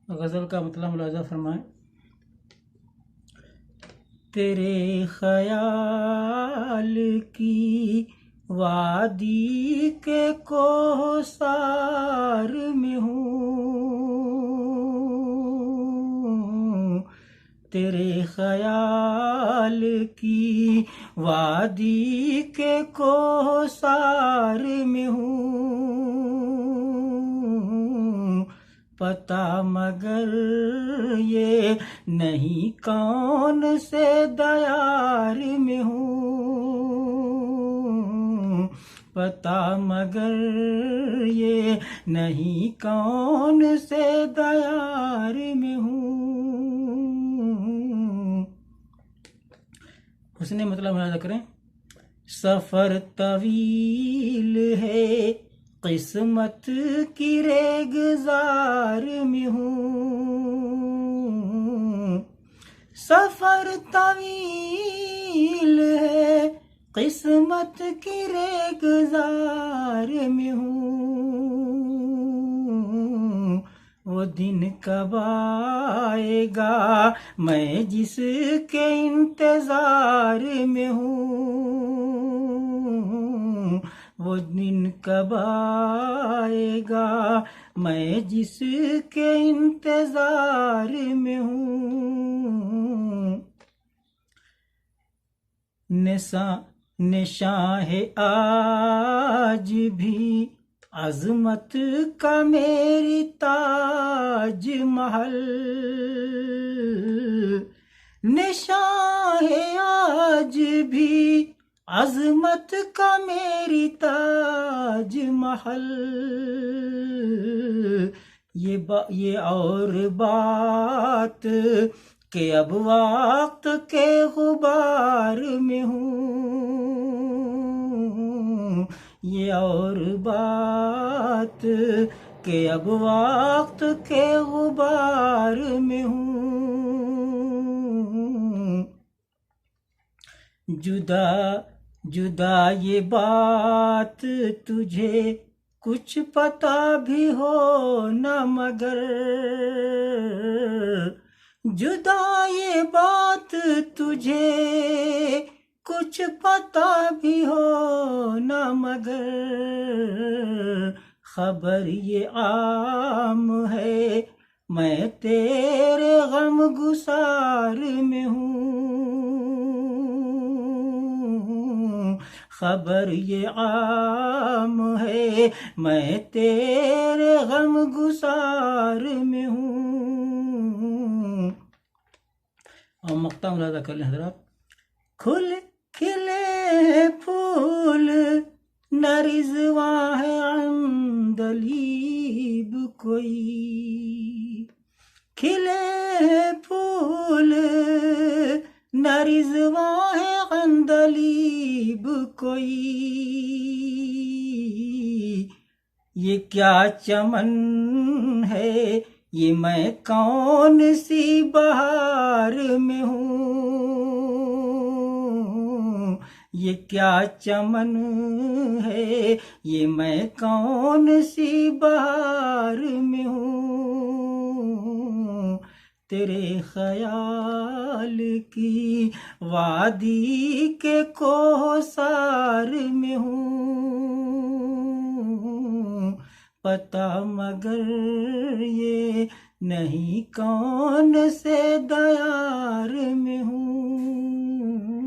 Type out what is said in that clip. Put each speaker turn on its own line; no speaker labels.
गज़ल का मतलब मुलाजा फरमाएं। तेरे ख्याल की वादी के कोसार में हूँ, तेरे ख्याल की वादी के कोसार में हूँ, पता मगर ये नहीं कौन से दयार में हूँ, पता मगर ये नहीं कौन से दयार में हूँ। उसने मतलब मुलाजा करें। सफर तवील है किस्मत की रेगजार में हूँ, सफर तवील है किस्मत की रेगजार में हूँ, वो दिन कब आएगा मैं जिसके इंतजार में हूँ, वो दिन कब आएगा मैं जिसके इंतजार में हूँ। निशां है आज भी अजमत का मेरी ताज महल, निशां है आज भी अजमत का मेरी ताज महल, ये और बात के अब वक्त के गुबार में हूँ, ये और बात के अब वक्त के गुबार में हूँ। जुदा जुदा ये बात तुझे कुछ पता भी हो न मगर, जुदा ये बात तुझे कुछ पता भी हो न मगर, खबर ये आम है मैं तेरे गम गुसार में हूँ, खबर ये आम है मैं तेरे गम गुसार में हूँ। और मक्ता मुलाजा कर लें हज़रात। खुल खिले फूल न रिज़वां है अंदलीब कोई, खिले फूल न रिज़वां है अंदलीब कोई, ये क्या चमन है ये मैं कौन सी बहार में हूँ, ये क्या चमन है ये मैं कौन सी बहार में हूँ, तेरे ख्याल की वादी के कोसार में हूँ, पता मगर ये नहीं कौन से दयार में